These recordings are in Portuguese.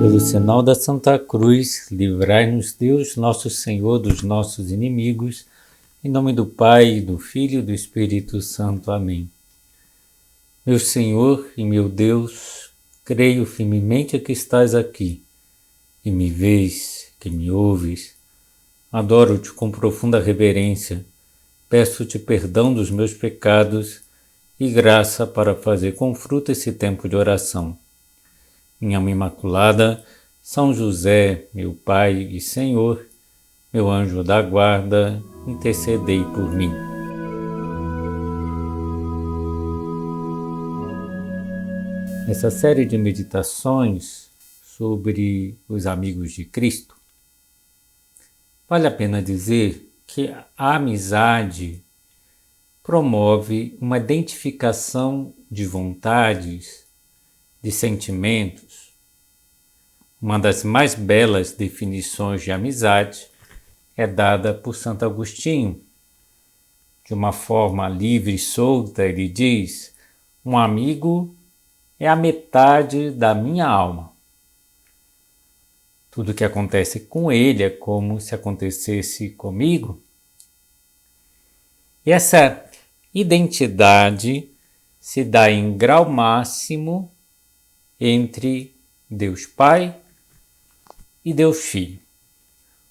Pelo sinal da Santa Cruz, livrai-nos Deus, nosso Senhor, dos nossos inimigos, em nome do Pai, do Filho e do Espírito Santo. Amém. Meu Senhor e meu Deus, creio firmemente que estás aqui, e me vês, que me ouves. Adoro-te com profunda reverência, peço-te perdão dos meus pecados e graça para fazer com fruto esse tempo de oração. Minha Mãe Imaculada, São José, meu Pai e Senhor, meu anjo da guarda, intercedei por mim. Nessa série de meditações sobre os amigos de Cristo, vale a pena dizer que a amizade promove uma identificação de vontades, de sentimentos. Uma das mais belas definições de amizade é dada por Santo Agostinho. De uma forma livre e solta, ele diz: um amigo é a metade da minha alma. Tudo que acontece com ele é como se acontecesse comigo. E essa identidade se dá em grau máximo entre Deus Pai e Deus Filho.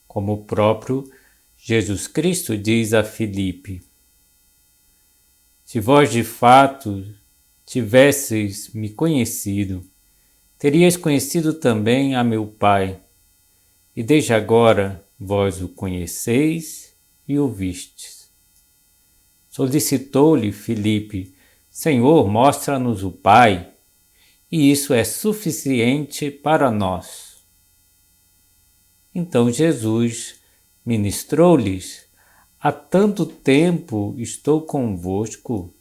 Como o próprio Jesus Cristo diz a Filipe: se vós de fato tivesseis me conhecido, terias conhecido também a meu Pai, e desde agora vós o conheceis e o vistes. Solicitou-lhe Filipe: Senhor, mostra-nos o Pai, e isso é suficiente para nós. Então Jesus ministrou-lhes: há tanto tempo estou convosco,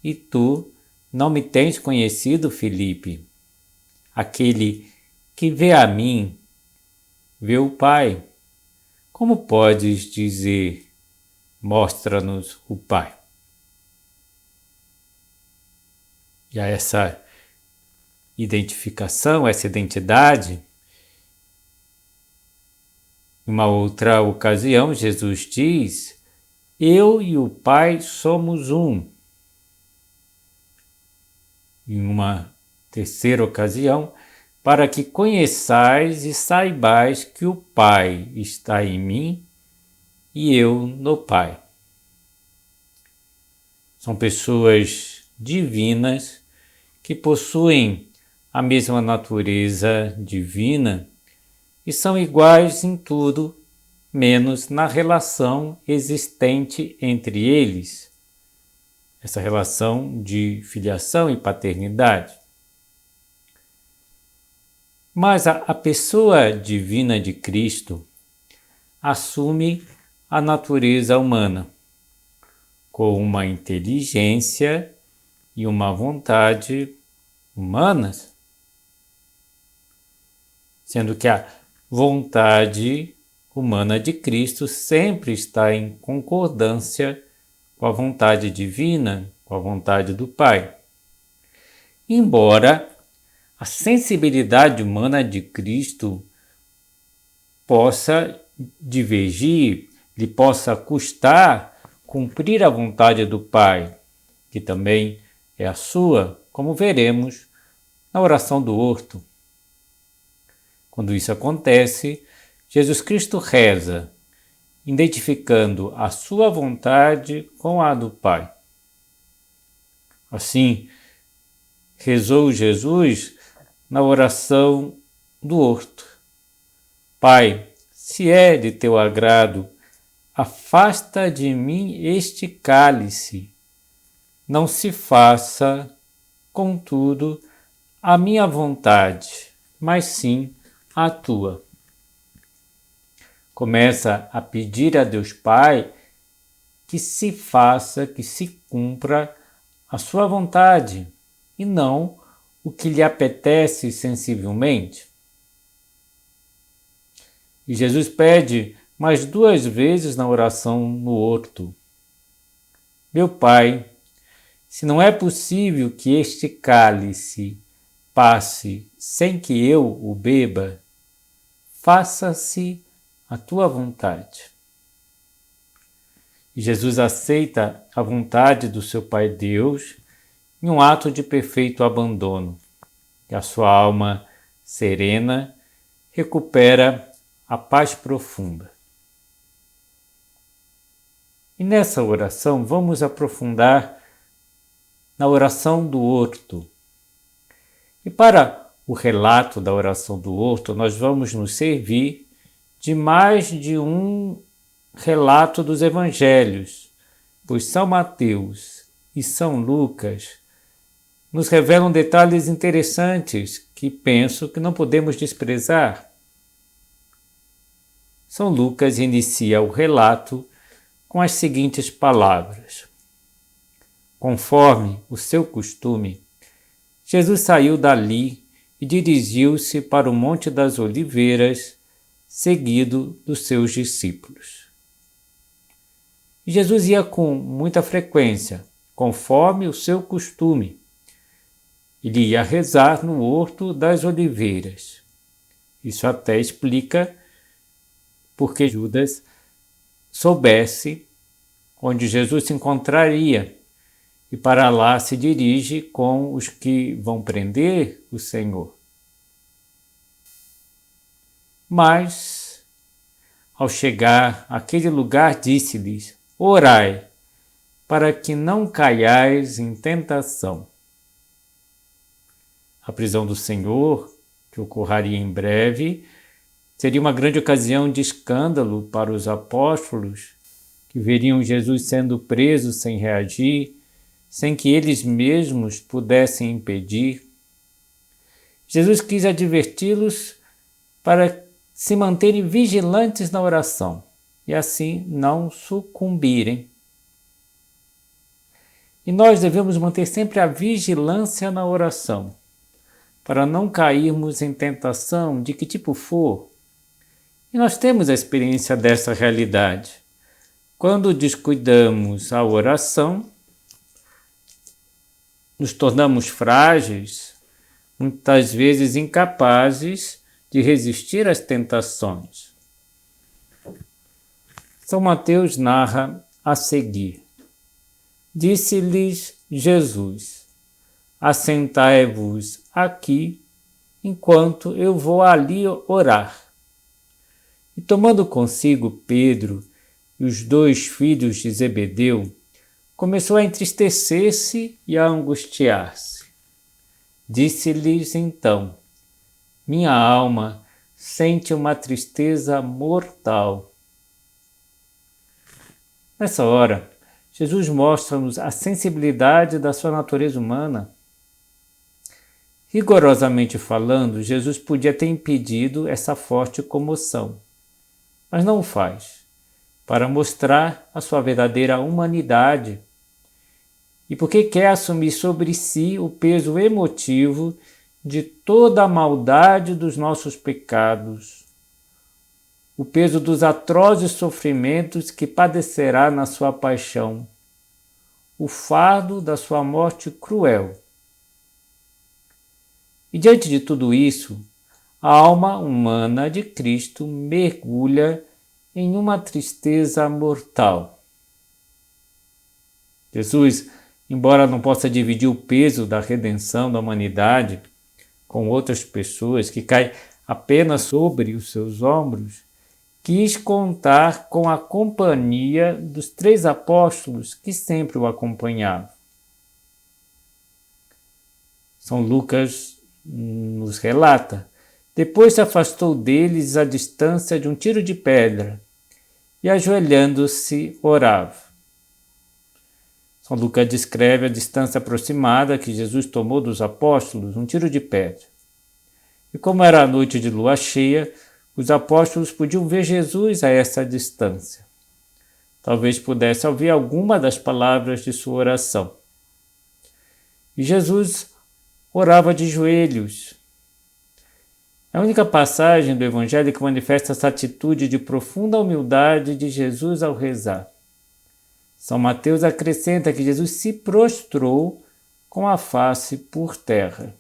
e tu não me tens conhecido, Filipe? Aquele que vê a mim, vê o Pai. Como podes dizer, mostra-nos o Pai? E a essa identificação, essa identidade, em uma outra ocasião, Jesus diz: eu e o Pai somos um. Em uma terceira ocasião, para que conheçais e saibais que o Pai está em mim e eu no Pai. São pessoas divinas que possuem a mesma natureza divina e são iguais em tudo, menos na relação existente entre eles, essa relação de filiação e paternidade. Mas a pessoa divina de Cristo assume a natureza humana, com uma inteligência e uma vontade humanas, sendo que a vontade humana de Cristo sempre está em concordância com a vontade divina, com a vontade do Pai. Embora a sensibilidade humana de Cristo possa divergir, lhe possa custar cumprir a vontade do Pai, que também é a sua, como veremos na oração do horto. Quando isso acontece, Jesus Cristo reza, identificando a sua vontade com a do Pai. Assim, rezou Jesus na oração do horto: Pai, se é de teu agrado, afasta de mim este cálice. Não se faça, contudo, a minha vontade, mas sim a tua. Começa a pedir a Deus Pai que se faça, que se cumpra a sua vontade e não o que lhe apetece sensivelmente. E Jesus pede mais 2 vezes na oração no horto: meu Pai, se não é possível que este cálice passe sem que eu o beba, faça-se a tua vontade. E Jesus aceita a vontade do seu Pai Deus em um ato de perfeito abandono. E a sua alma serena recupera a paz profunda. E nessa oração vamos aprofundar na oração do horto. E para o relato da oração do horto, nós vamos nos servir de mais de um relato dos evangelhos, pois São Mateus e São Lucas nos revelam detalhes interessantes que penso que não podemos desprezar. São Lucas inicia o relato com as seguintes palavras: conforme o seu costume, Jesus saiu dali e dirigiu-se para o Monte das Oliveiras, seguido dos seus discípulos. E Jesus ia com muita frequência, conforme o seu costume. Ele ia rezar no Horto das Oliveiras. Isso até explica porque Judas soubesse onde Jesus se encontraria e para lá se dirige com os que vão prender o Senhor. Mas, ao chegar àquele lugar, disse-lhes: orai, para que não caiais em tentação. A prisão do Senhor, que ocorreria em breve, seria uma grande ocasião de escândalo para os apóstolos, que veriam Jesus sendo preso sem reagir, sem que eles mesmos pudessem impedir. Jesus quis adverti-los para se manterem vigilantes na oração e assim não sucumbirem. E nós devemos manter sempre a vigilância na oração, para não cairmos em tentação de que tipo for. E nós temos a experiência dessa realidade. Quando descuidamos a oração, nos tornamos frágeis, muitas vezes incapazes de resistir às tentações. São Mateus narra a seguir: disse-lhes Jesus: assentai-vos aqui, enquanto eu vou ali orar. E tomando consigo Pedro e os 2 filhos de Zebedeu, começou a entristecer-se e a angustiar-se. Disse-lhes então: minha alma sente uma tristeza mortal. Nessa hora, Jesus mostra-nos a sensibilidade da sua natureza humana. Rigorosamente falando, Jesus podia ter impedido essa forte comoção, mas não o faz, para mostrar a sua verdadeira humanidade e porque quer assumir sobre si o peso emotivo de toda a maldade dos nossos pecados, o peso dos atrozes sofrimentos que padecerá na sua paixão, o fardo da sua morte cruel. E diante de tudo isso, a alma humana de Cristo mergulha em uma tristeza mortal. Jesus, embora não possa dividir o peso da redenção da humanidade com outras pessoas, que cai apenas sobre os seus ombros, quis contar com a companhia dos 3 apóstolos que sempre o acompanhavam. São Lucas nos relata: depois se afastou deles à distância de um tiro de pedra e, ajoelhando-se, orava. São Lucas descreve a distância aproximada que Jesus tomou dos apóstolos, um tiro de pedra. E como era a noite de lua cheia, os apóstolos podiam ver Jesus a essa distância. Talvez pudesse ouvir alguma das palavras de sua oração. E Jesus orava de joelhos. É a única passagem do Evangelho que manifesta essa atitude de profunda humildade de Jesus ao rezar. São Mateus acrescenta que Jesus se prostrou com a face por terra.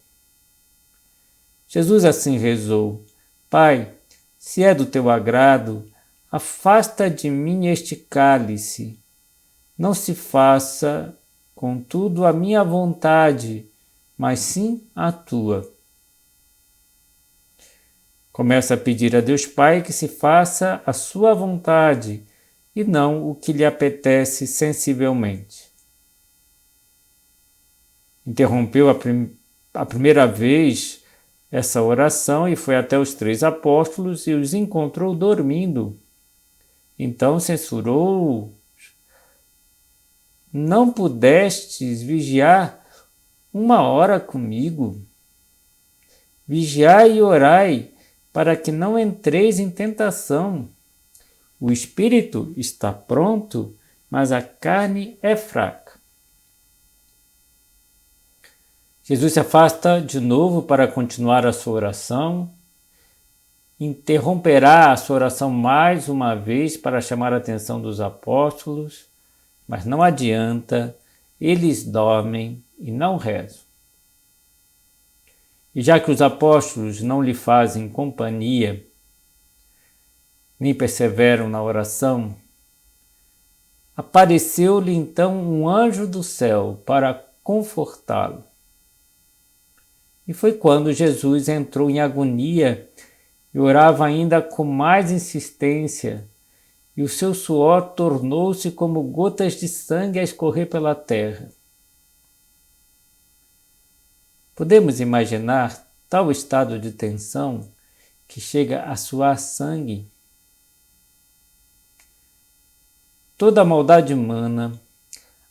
Jesus assim rezou: Pai, se é do teu agrado, afasta de mim este cálice. Não se faça, contudo, a minha vontade, mas sim a tua. Começa a pedir a Deus Pai que se faça a sua vontade e não o que lhe apetece sensivelmente. Interrompeu a primeira vez essa oração e foi até os 3 apóstolos e os encontrou dormindo. Então censurou: Não pudestes vigiar 1 hora comigo? Vigiai e orai, para que não entreis em tentação. O espírito está pronto, mas a carne é fraca. Jesus se afasta de novo para continuar a sua oração. Interromperá a sua oração mais uma vez para chamar a atenção dos apóstolos, mas não adianta, eles dormem e não rezam. E já que os apóstolos não lhe fazem companhia, nem perseveram na oração, apareceu-lhe então um anjo do céu para confortá-lo. E foi quando Jesus entrou em agonia e orava ainda com mais insistência, e o seu suor tornou-se como gotas de sangue a escorrer pela terra. Podemos imaginar tal estado de tensão que chega a suar sangue? Toda a maldade humana,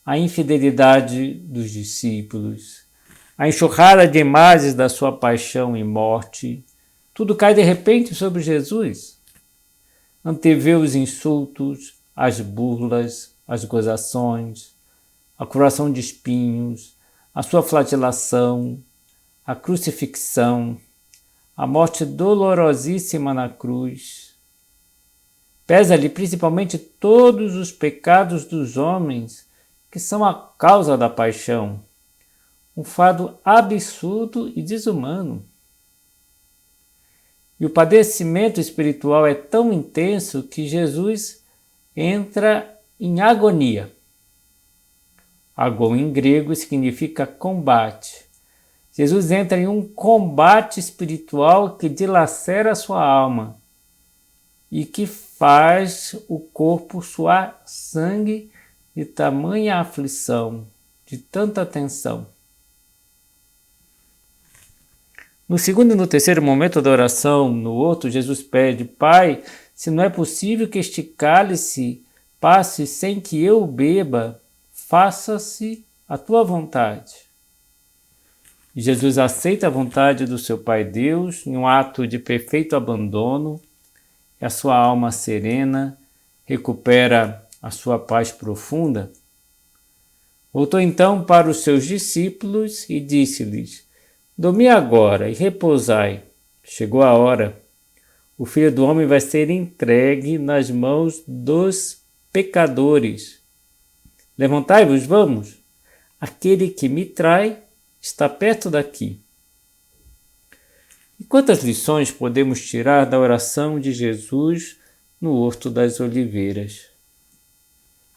a infidelidade dos discípulos, a enxurrada de imagens da sua paixão e morte, tudo cai de repente sobre Jesus. Antevê os insultos, as burlas, as gozações, a coroação de espinhos, a sua flagelação, a crucifixão, a morte dolorosíssima na cruz. Pesa-lhe principalmente todos os pecados dos homens que são a causa da paixão, um fardo absurdo e desumano. E o padecimento espiritual é tão intenso que Jesus entra em agonia. Agon em grego significa combate. Jesus entra em um combate espiritual que dilacera a sua alma e que faz o corpo suar sangue de tamanha aflição, de tanta tensão. No segundo e no terceiro momento da oração, no outro, Jesus pede: Pai, se não é possível que este cálice passe sem que eu o beba, faça-se a tua vontade. E Jesus aceita a vontade do seu Pai Deus em um ato de perfeito abandono, e a sua alma serena recupera a sua paz profunda. Voltou então para os seus discípulos e disse-lhes: Dormi agora e repousai. Chegou a hora. O Filho do Homem vai ser entregue nas mãos dos pecadores. Levantai-vos, vamos. Aquele que me trai está perto daqui. E quantas lições podemos tirar da oração de Jesus no Horto das Oliveiras?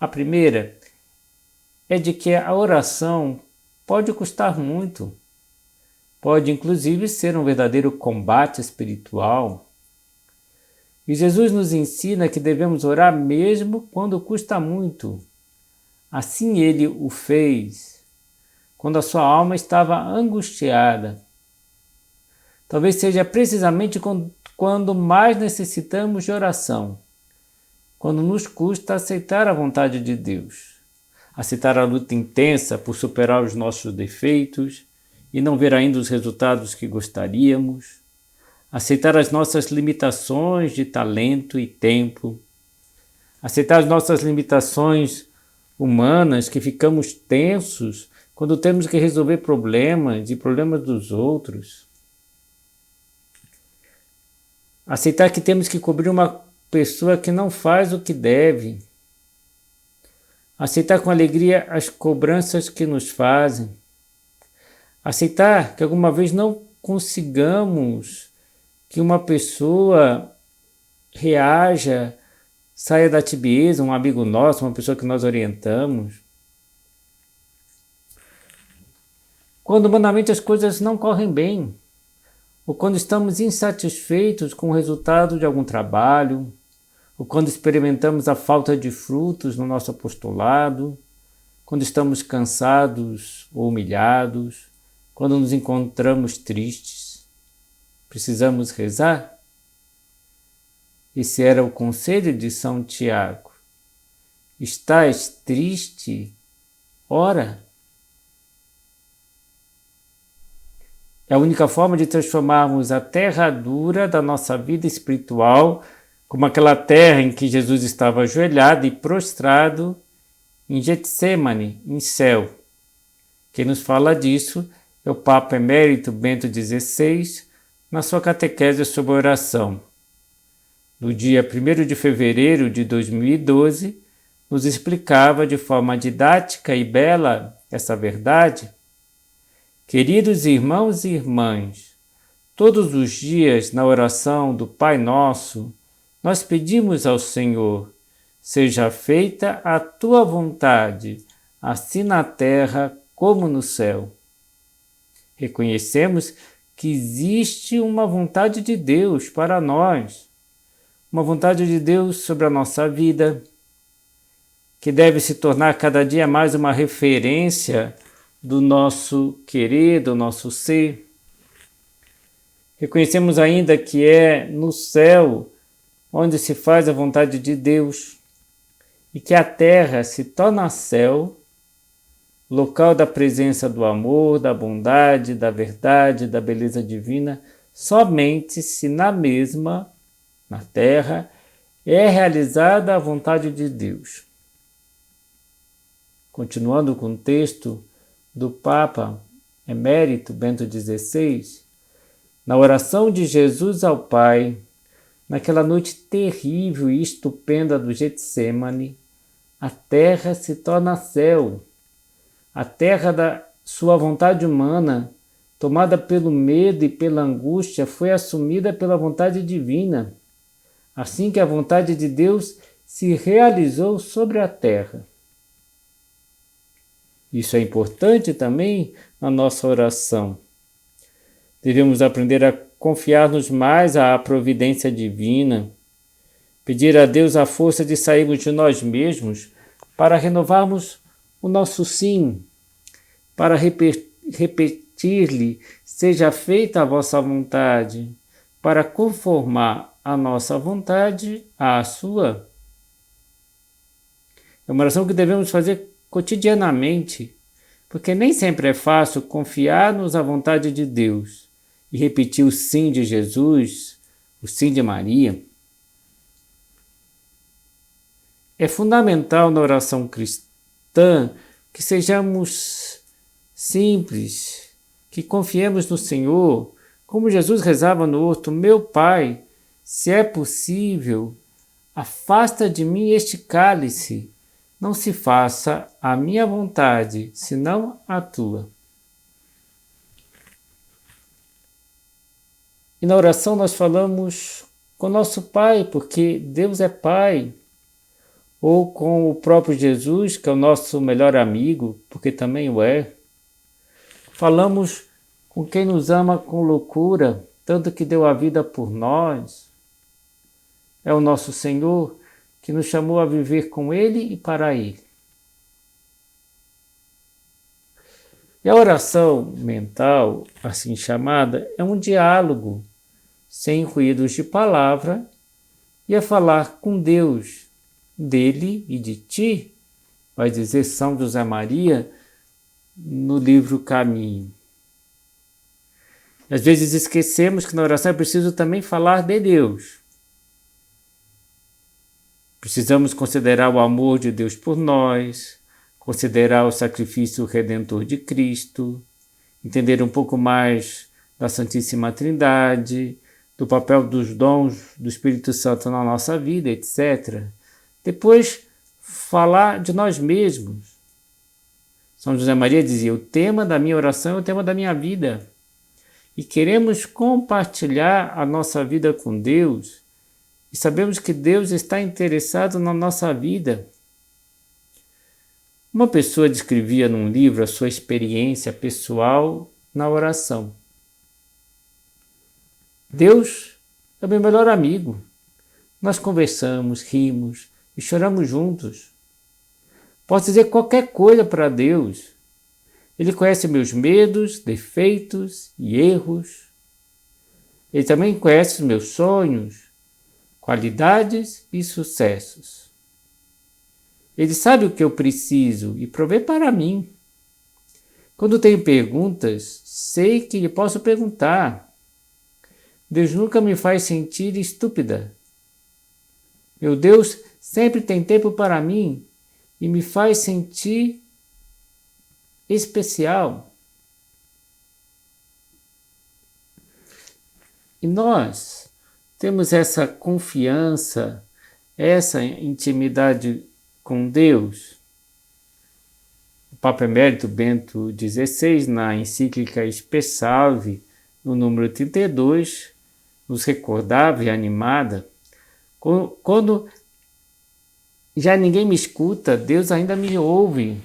A primeira é de que a oração pode custar muito. Pode, inclusive, ser um verdadeiro combate espiritual. E Jesus nos ensina que devemos orar mesmo quando custa muito. Assim ele o fez, quando a sua alma estava angustiada. Talvez seja precisamente quando mais necessitamos de oração, quando nos custa aceitar a vontade de Deus, aceitar a luta intensa por superar os nossos defeitos e não ver ainda os resultados que gostaríamos, aceitar as nossas limitações de talento e tempo, aceitar as nossas limitações humanas, que ficamos tensos quando temos que resolver problemas e problemas dos outros. Aceitar que temos que cobrir uma pessoa que não faz o que deve. Aceitar com alegria as cobranças que nos fazem. Aceitar que alguma vez não consigamos que uma pessoa reaja, saia da tibieza, um amigo nosso, uma pessoa que nós orientamos. Quando humanamente as coisas não correm bem, ou quando estamos insatisfeitos com o resultado de algum trabalho, ou quando experimentamos a falta de frutos no nosso apostolado, quando estamos cansados ou humilhados, quando nos encontramos tristes, precisamos rezar? Esse era o conselho de São Tiago. Estás triste? Ora. É a única forma de transformarmos a terra dura da nossa vida espiritual, como aquela terra em que Jesus estava ajoelhado e prostrado em Getsemane, em céu. Quem nos fala disso é o Papa Emérito Bento XVI, na sua catequese sobre oração. No dia 1º de fevereiro de 2012, nos explicava de forma didática e bela essa verdade. Queridos irmãos e irmãs, todos os dias na oração do Pai Nosso, nós pedimos ao Senhor: seja feita a tua vontade, assim na terra como no céu. Reconhecemos que existe uma vontade de Deus para nós, uma vontade de Deus sobre a nossa vida, que deve se tornar cada dia mais uma referência do nosso querer, do nosso ser. Reconhecemos ainda que é no céu onde se faz a vontade de Deus e que a terra se torna céu, local da presença do amor, da bondade, da verdade, da beleza divina, somente se na mesma, na terra, é realizada a vontade de Deus. Continuando com o texto do Papa Emérito Bento XVI, na oração de Jesus ao Pai, naquela noite terrível e estupenda do Getsemane, a terra se torna céu. A terra da sua vontade humana, tomada pelo medo e pela angústia, foi assumida pela vontade divina, assim que a vontade de Deus se realizou sobre a terra. Isso é importante também na nossa oração. Devemos aprender a confiar-nos mais à providência divina, pedir a Deus a força de sairmos de nós mesmos para renovarmos o nosso sim, para repetir-lhe: seja feita a vossa vontade, para conformar a nossa vontade à sua. É uma oração que devemos fazer cotidianamente, porque nem sempre é fácil confiar-nos à vontade de Deus e repetir o sim de Jesus, o sim de Maria. É fundamental na oração cristã que sejamos simples, que confiemos no Senhor, como Jesus rezava no horto: meu Pai, se é possível, afasta de mim este cálice, não se faça a minha vontade, senão a tua. E na oração nós falamos com nosso Pai, porque Deus é Pai, ou com o próprio Jesus, que é o nosso melhor amigo, porque também o é. Falamos com quem nos ama com loucura, tanto que deu a vida por nós. É o nosso Senhor, que nos chamou a viver com Ele e para Ele. E a oração mental, assim chamada, é um diálogo, sem ruídos de palavra, e é falar com Deus, dele e de ti, vai dizer São José Maria no livro Caminho. Às vezes esquecemos que na oração é preciso também falar de Deus. Precisamos considerar o amor de Deus por nós, considerar o sacrifício redentor de Cristo, entender um pouco mais da Santíssima Trindade, do papel dos dons do Espírito Santo na nossa vida, etc. Depois, falar de nós mesmos. São José Maria dizia: o tema da minha oração é o tema da minha vida. e queremos compartilhar a nossa vida com Deus, e sabemos que Deus está interessado na nossa vida. Uma pessoa descrevia num livro a sua experiência pessoal na oração. Deus é meu melhor amigo. Nós conversamos, rimos e choramos juntos. Posso dizer qualquer coisa para Deus. Ele conhece meus medos, defeitos e erros. Ele também conhece os meus sonhos, qualidades e sucessos. Ele sabe o que eu preciso e provê para mim. Quando tenho perguntas, sei que lhe posso perguntar. Deus nunca me faz sentir estúpida. Meu Deus sempre tem tempo para mim e me faz sentir especial. E nós temos essa confiança, essa intimidade com Deus. O Papa Emérito Bento XVI, na encíclica Spe Salvi, no número 32, nos recordava e animada, quando já ninguém me escuta, Deus ainda me ouve.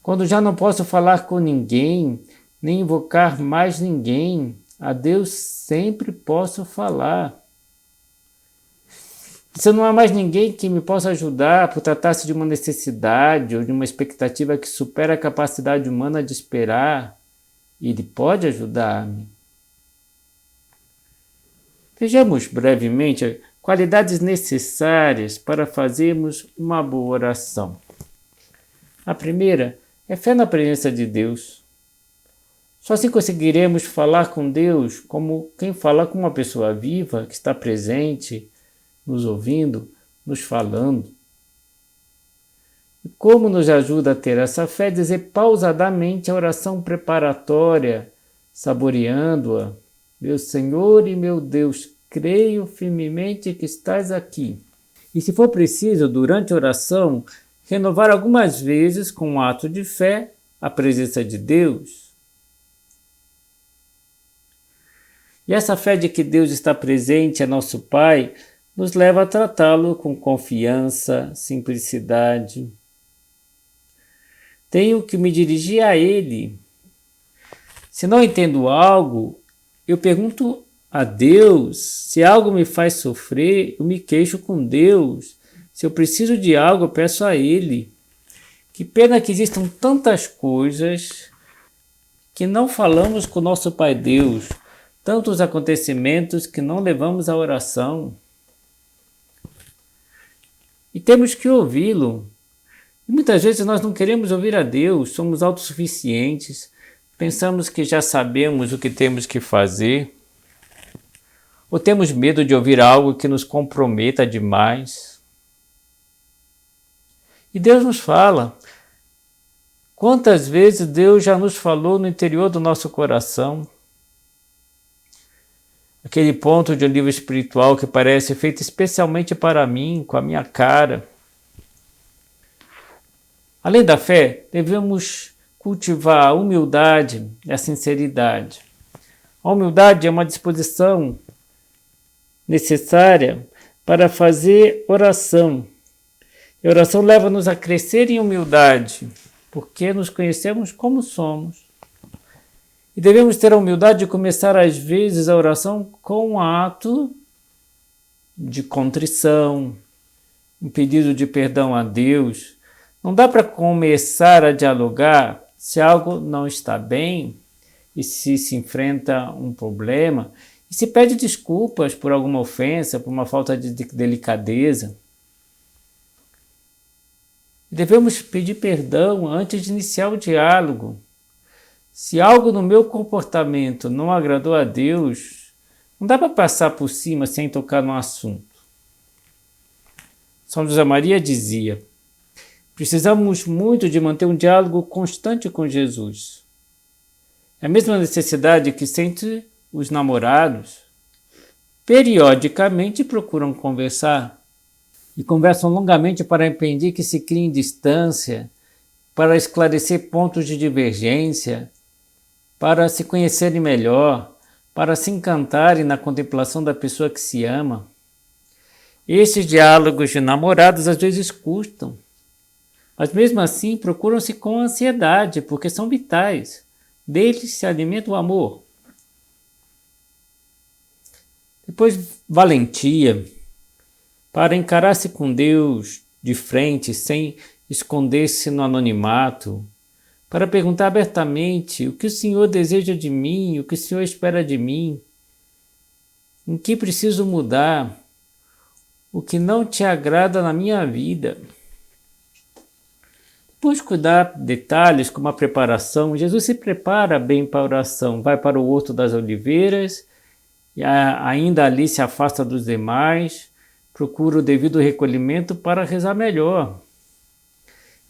Quando já não posso falar com ninguém, nem invocar mais ninguém, a Deus sempre posso falar. Se não há mais ninguém que me possa ajudar por tratar-se de uma necessidade ou de uma expectativa que supera a capacidade humana de esperar, Ele pode ajudar-me. Vejamos brevemente qualidades necessárias para fazermos uma boa oração. A primeira é fé na presença de Deus. Só assim conseguiremos falar com Deus como quem fala com uma pessoa viva que está presente, nos ouvindo, nos falando. E como nos ajuda a ter essa fé? Dizer pausadamente a oração preparatória, saboreando-a. Meu Senhor e meu Deus, creio firmemente que estás aqui. E se for preciso, durante a oração, renovar algumas vezes com um ato de fé a presença de Deus. E essa fé de que Deus está presente, é nosso Pai, nos leva a tratá-lo com confiança, simplicidade. Tenho que me dirigir a Ele. Se não entendo algo, eu pergunto a Deus. Se algo me faz sofrer, eu me queixo com Deus. Se eu preciso de algo, eu peço a Ele. Que pena que existam tantas coisas que não falamos com nosso Pai Deus, tantos acontecimentos que não levamos à oração. E temos que ouvi-lo. E muitas vezes nós não queremos ouvir a Deus, somos autossuficientes, pensamos que já sabemos o que temos que fazer, ou temos medo de ouvir algo que nos comprometa demais. E Deus nos fala. Quantas vezes Deus já nos falou no interior do nosso coração? Aquele ponto de um livro espiritual que parece feito especialmente para mim, com a minha cara. Além da fé, devemos cultivar a humildade e a sinceridade. A humildade é uma disposição necessária para fazer oração. E a oração leva-nos a crescer em humildade, porque nos conhecemos como somos. E devemos ter a humildade de começar, às vezes, a oração com um ato de contrição, um pedido de perdão a Deus. Não dá para começar a dialogar se algo não está bem e se enfrenta um problema e se pede desculpas por alguma ofensa, por uma falta de delicadeza. Devemos pedir perdão antes de iniciar o diálogo. Se algo no meu comportamento não agradou a Deus, não dá para passar por cima sem tocar no assunto. São José Maria dizia: precisamos muito de manter um diálogo constante com Jesus. É a mesma necessidade que sentem os namorados. Periodicamente procuram conversar e conversam longamente para impedir que se criem distância, para esclarecer pontos de divergência para se conhecerem melhor, para se encantarem na contemplação da pessoa que se ama. Esses diálogos de namorados às vezes custam, mas mesmo assim procuram-se com ansiedade, porque são vitais. Deles se alimenta o amor. Depois, valentia, para encarar-se com Deus de frente, sem esconder-se no anonimato, para perguntar abertamente o que o Senhor deseja de mim, o que o Senhor espera de mim, em que preciso mudar, o que não te agrada na minha vida. Depois cuidar detalhes como a preparação. Jesus se prepara bem para a oração, vai para o Horto das Oliveiras e ainda ali se afasta dos demais, procura o devido recolhimento para rezar melhor.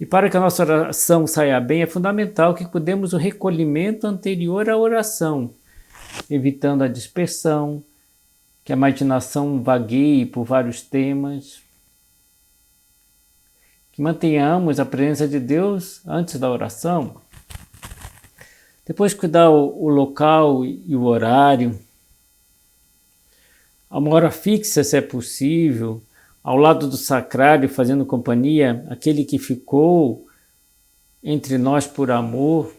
E para que a nossa oração saia bem, é fundamental que cuidemos do recolhimento anterior à oração, evitando a dispersão, que a imaginação vagueie por vários temas, que mantenhamos a presença de Deus antes da oração. Depois cuidar o local e o horário, a uma hora fixa, se é possível, ao lado do sacrário, fazendo companhia, aquele que ficou entre nós por amor.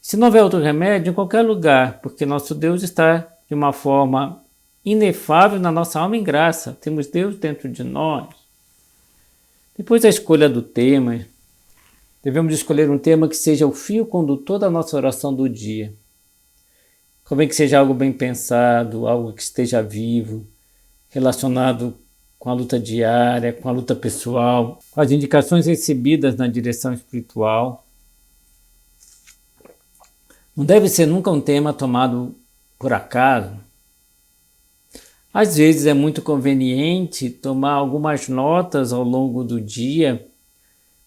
Se não houver outro remédio, em qualquer lugar, porque nosso Deus está de uma forma inefável na nossa alma em graça. Temos Deus dentro de nós. Depois a escolha do tema. Devemos escolher um tema que seja o fio condutor da nossa oração do dia. Convém que seja algo bem pensado, algo que esteja vivo, relacionado com a luta diária, com a luta pessoal, com as indicações recebidas na direção espiritual. Não deve ser nunca um tema tomado por acaso. Às vezes é muito conveniente tomar algumas notas ao longo do dia,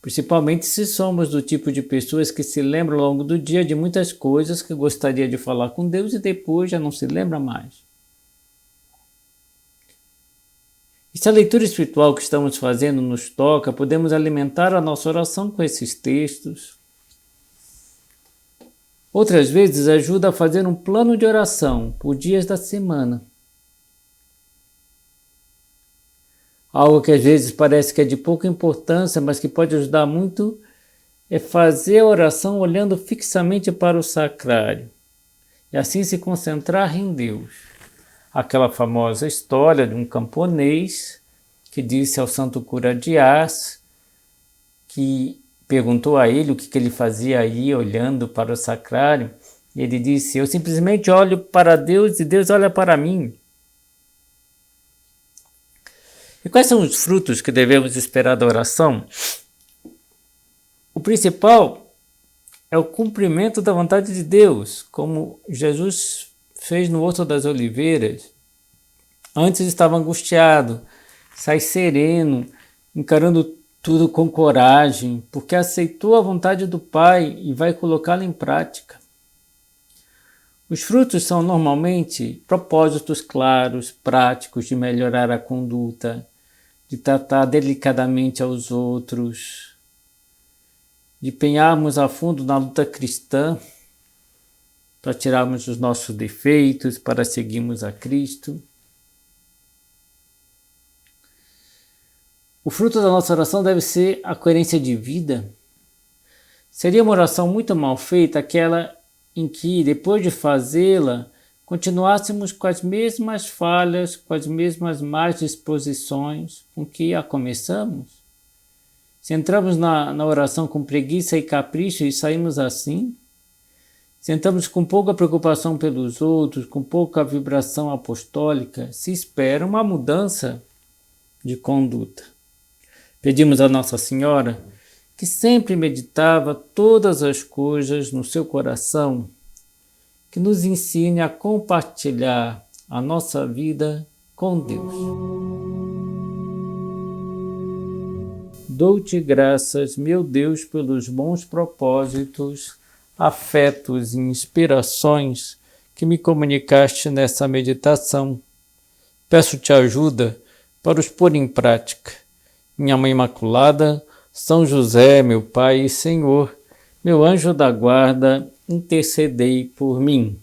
principalmente se somos do tipo de pessoas que se lembram ao longo do dia de muitas coisas que gostaria de falar com Deus e depois já não se lembra mais. E se a leitura espiritual que estamos fazendo nos toca, podemos alimentar a nossa oração com esses textos. Outras vezes ajuda a fazer um plano de oração por dias da semana. Algo que às vezes parece que é de pouca importância, mas que pode ajudar muito, é fazer a oração olhando fixamente para o sacrário e assim se concentrar em Deus. Aquela famosa história de um camponês que disse ao santo cura de Ars, que perguntou a ele o que ele fazia aí olhando para o sacrário, e ele disse: eu simplesmente olho para Deus e Deus olha para mim. E quais são os frutos que devemos esperar da oração? O principal é o cumprimento da vontade de Deus, como Jesus fez no Horto das Oliveiras. Antes estava angustiado, sai sereno, encarando tudo com coragem, porque aceitou a vontade do Pai e vai colocá-la em prática. Os frutos são normalmente propósitos claros, práticos de melhorar a conduta, de tratar delicadamente aos outros, de empenharmos a fundo na luta cristã, para tirarmos os nossos defeitos, para seguirmos a Cristo. O fruto da nossa oração deve ser a coerência de vida. Seria uma oração muito mal feita aquela em que, depois de fazê-la, continuássemos com as mesmas falhas, com as mesmas más disposições com que a começamos. Se entramos na oração com preguiça e capricho e saímos assim, se entramos com pouca preocupação pelos outros, com pouca vibração apostólica, se espera uma mudança de conduta. Pedimos a Nossa Senhora, que sempre meditava todas as coisas no seu coração, que nos ensine a compartilhar a nossa vida com Deus. Dou-te graças, meu Deus, pelos bons propósitos, afetos e inspirações que me comunicaste nessa meditação. Peço-te ajuda para os pôr em prática. Minha Mãe Imaculada, São José, meu Pai e Senhor, meu anjo da guarda, intercedei por mim.